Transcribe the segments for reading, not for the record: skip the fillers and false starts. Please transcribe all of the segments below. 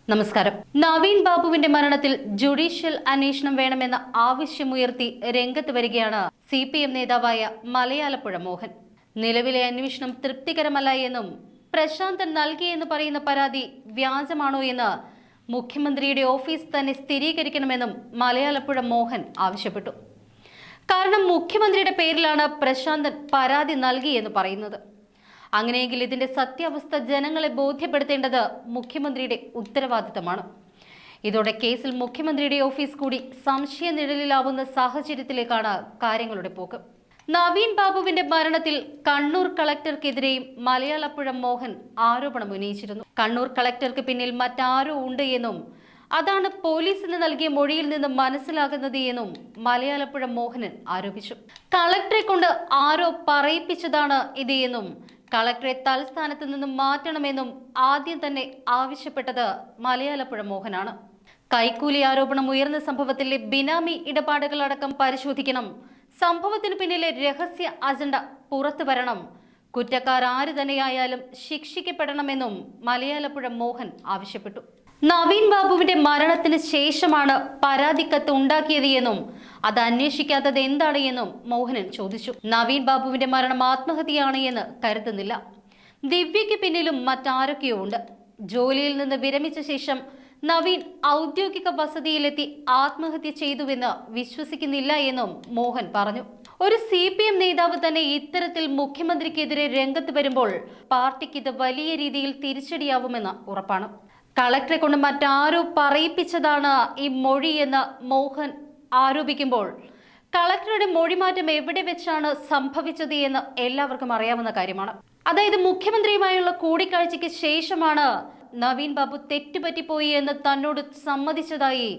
നമസ്കാരം. നവീൻ ബാബുവിന്റെ മരണത്തിൽ ജുഡീഷ്യൽ അന്വേഷണം വേണമെന്ന ആവശ്യമുയർത്തി രംഗത്ത് വരികയാണ് CPM നേതാവായ മലയാലപ്പുഴ മോഹൻ. നിലവിലെ അന്വേഷണം തൃപ്തികരമല്ല എന്നും പ്രശാന്തൻ നൽകിയെന്ന് പറയുന്ന പരാതി വ്യാജമാണോ എന്ന് മുഖ്യമന്ത്രിയുടെ ഓഫീസ് തന്നെ സ്ഥിരീകരിക്കണമെന്നും മലയാലപ്പുഴ മോഹൻ ആവശ്യപ്പെട്ടു. കാരണം മുഖ്യമന്ത്രിയുടെ പേരിലാണ് പ്രശാന്തൻ പരാതി നൽകിയെന്ന് പറയുന്നത്. അങ്ങനെയെങ്കിൽ ഇതിന്റെ സത്യാവസ്ഥ ജനങ്ങളെ ബോധ്യപ്പെടുത്തേണ്ടത് മുഖ്യമന്ത്രിയുടെ ഉത്തരവാദിത്തമാണ്. ഇതോടെ കേസിൽ മുഖ്യമന്ത്രിയുടെ ഓഫീസ് കൂടി സംശയ നിഴലിലാവുന്ന സാഹചര്യത്തിലേക്കാണ് കാര്യങ്ങളുടെ പോക്ക്. നവീൻ ബാബുവിന്റെ മരണത്തിൽ കണ്ണൂർ കളക്ടർക്കെതിരെയും മലയാളപ്പുഴ മോഹൻ ആരോപണം ഉന്നയിച്ചിരുന്നു. കണ്ണൂർ കളക്ടർക്ക് പിന്നിൽ മറ്റാരോ ഉണ്ട് എന്നും അതാണ് പോലീസിന് നൽകിയ മൊഴിയിൽ നിന്ന് മനസ്സിലാകുന്നത് എന്നും മലയാളപ്പുഴ മോഹനൻ ആരോപിച്ചു. കളക്ടറെ കൊണ്ട് ആരോ പറയിപ്പിച്ചതാണ് ഇത് എന്നും കളക്ടറെ തൽസ്ഥാനത്ത് നിന്നും മാറ്റണമെന്നും ആദ്യം തന്നെ ആവശ്യപ്പെട്ടത് മലയാളപ്പുഴ മോഹനാണ്. കൈക്കൂലി ആരോപണം ഉയർന്ന സംഭവത്തിലെ ബിനാമി ഇടപാടുകളടക്കം പരിശോധിക്കണം, സംഭവത്തിന് പിന്നിലെ രഹസ്യ അജണ്ട പുറത്തു വരണം, കുറ്റക്കാർ ആര് തന്നെയായാലും ശിക്ഷിക്കപ്പെടണമെന്നും മലയാളപ്പുഴ മോഹൻ ആവശ്യപ്പെട്ടു. നവീൻ ബാബുവിന്റെ മരണത്തിന് ശേഷമാണ് പരാതിക്കത്ത് ഉണ്ടാക്കിയത് എന്നും അത് അന്വേഷിക്കാത്തത് എന്താണ് എന്നും മോഹനൻ ചോദിച്ചു. നവീൻ ബാബുവിന്റെ മരണം ആത്മഹത്യയാണ് എന്ന് കരുതുന്നില്ല. ദിവ്യയ്ക്ക് പിന്നിലും മറ്റാരൊക്കെയോ ഉണ്ട്. ജോലിയിൽ നിന്ന് വിരമിച്ച ശേഷം നവീൻ ഔദ്യോഗിക വസതിയിലെത്തി ആത്മഹത്യ ചെയ്തുവെന്ന് വിശ്വസിക്കുന്നില്ല എന്നും മോഹൻ പറഞ്ഞു. ഒരു CPM നേതാവ് തന്നെ ഇത്തരത്തിൽ മുഖ്യമന്ത്രിക്കെതിരെ രംഗത്ത് വരുമ്പോൾ പാർട്ടിക്ക് ഇത് വലിയ രീതിയിൽ തിരിച്ചടിയാവുമെന്ന് ഉറപ്പാണ്. കളക്ടറെ കൊണ്ട് മറ്റാരോ പറയിപ്പിച്ചതാണ് ഈ മൊഴി എന്ന് മോഹൻ ആരോപിക്കുമ്പോൾ കളക്ടറുടെ മൊഴിമാറ്റം എവിടെ വെച്ചാണ് സംഭവിച്ചത് എന്ന് എല്ലാവർക്കും അറിയാവുന്ന കാര്യമാണ്. അതായത് മുഖ്യമന്ത്രിയുമായുള്ള കൂടിക്കാഴ്ചയ്ക്ക് ശേഷമാണ് നവീൻ ബാബു തെറ്റുപറ്റിപ്പോയി എന്ന് തന്നോട് സമ്മതിച്ചതായി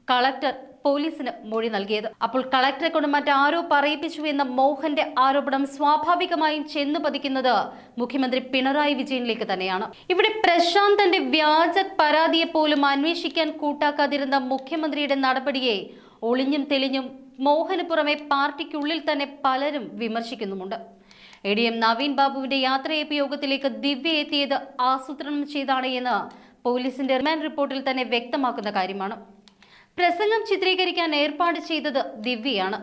കളക്ടർ പോലീസിന് മൊഴി നൽകിയത്. അപ്പോൾ കളക്ടറെ കൊണ്ട് മറ്റാരോ പറയിപ്പിച്ചു എന്ന മോഹന്റെ ആരോപണം സ്വാഭാവികമായും ചെന്നു പതിക്കുന്നത് മുഖ്യമന്ത്രി പിണറായി വിജയനിലേക്ക് തന്നെയാണ്. ഇവിടെ പ്രശാന്തന്റെ വ്യാജ പരാതിയെ പോലും അന്വേഷിക്കാൻ കൂട്ടാക്കാതിരുന്ന മുഖ്യമന്ത്രിയുടെ നടപടിയെ ഒളിഞ്ഞും തെളിഞ്ഞും മോഹന് പുറമെ പാർട്ടിക്കുള്ളിൽ തന്നെ പലരും വിമർശിക്കുന്നുമുണ്ട്. ADM നവീൻ ബാബുവിന്റെ യാത്രയയപ്പ് യോഗത്തിലേക്ക് ദിവ്യ എത്തിയത് ആസൂത്രണം ചെയ്താണ് എന്ന് പോലീസിന്റെ റിമാൻഡ് റിപ്പോർട്ടിൽ തന്നെ വ്യക്തമാക്കുന്ന കാര്യമാണ്. പ്രസംഗം ചിത്രീകരിക്കാൻ ഏർപ്പാട് ചെയ്തത് ദിവ്യയാണ്.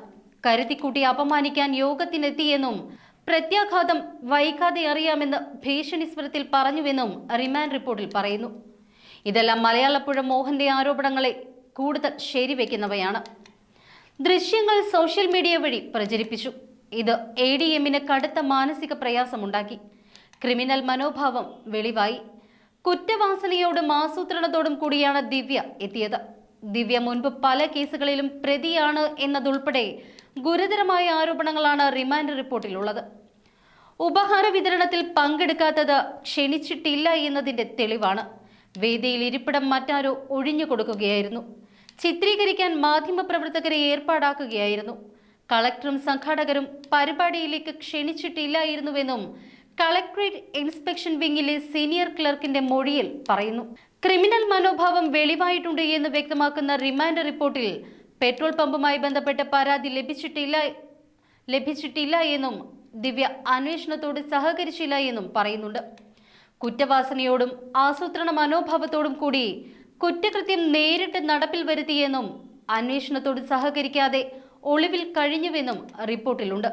കരുതിക്കൂട്ടി അപമാനിക്കാൻ യോഗത്തിനെത്തിയെന്നും പ്രത്യാഘാതം വൈകാതെ അറിയാമെന്ന് ഭീഷണി സ്വരത്തിൽ പറഞ്ഞുവെന്നും റിമാൻഡ് റിപ്പോർട്ടിൽ പറയുന്നു. ഇതെല്ലാം മലയാളപ്പുഴ മോഹന്റെ ആരോപണങ്ങളെ കൂടുതൽ ശരിവെക്കുന്നവയാണ്. ദൃശ്യങ്ങൾ സോഷ്യൽ മീഡിയ വഴി പ്രചരിപ്പിച്ചു. ഇത് ADMന് കടുത്ത മാനസിക പ്രയാസമുണ്ടാക്കി. ക്രിമിനൽ മനോഭാവം വെളിവായി. കുറ്റവാസനയോടും ആസൂത്രണത്തോടും കൂടിയാണ് ദിവ്യ എത്തിയത്. ദിവ്യ മുൻപ് പല കേസുകളിലും പ്രതിയാണ് എന്നതുൾപ്പെടെ ഗുരുതരമായ ആരോപണങ്ങളാണ് റിമാൻഡ് റിപ്പോർട്ടിലുള്ളത്. ഉപഹാര വിതരണത്തിൽ പങ്കെടുക്കാത്തത് ക്ഷണിച്ചിട്ടില്ല എന്നതിന്റെ തെളിവാണ്. വേദിയിൽ ഇരിപ്പിടം മറ്റാരോ ഒഴിഞ്ഞു കൊടുക്കുകയായിരുന്നു. ചിത്രീകരിക്കാൻ മാധ്യമപ്രവർത്തകരെ ഏർപ്പാടാക്കുകയായിരുന്നു. കളക്ടറും സംഘാടകരും പരിപാടിയിലേക്ക് ക്ഷണിച്ചിട്ടില്ലായിരുന്നുവെന്നും കളക്ടറേറ്റ് ഇൻസ്പെക്ഷൻ വിങ്ങിലെ സീനിയർ ക്ലർക്കിന്റെ മൊഴിയിൽ പറയുന്നു. ക്രിമിനൽ മനോഭാവം വെളിവായിട്ടുണ്ട് എന്ന് വ്യക്തമാക്കുന്ന റിമാൻഡ് റിപ്പോർട്ടിൽ പെട്രോൾ പമ്പുമായി ബന്ധപ്പെട്ട പരാതി ലഭിച്ചിട്ടില്ല എന്നും ദിവ്യ അന്വേഷണത്തോട് സഹകരിച്ചില്ല എന്നും പറയുന്നുണ്ട്. കുറ്റവാസനയോടും ആസൂത്രണ മനോഭാവത്തോടും കൂടി കുറ്റകൃത്യം നേരിട്ട് നടപ്പിൽ വരുത്തിയെന്നും അന്വേഷണത്തോട് സഹകരിക്കാതെ ഒളിവിൽ കഴിഞ്ഞുവെന്നും റിപ്പോർട്ടിലുണ്ട്.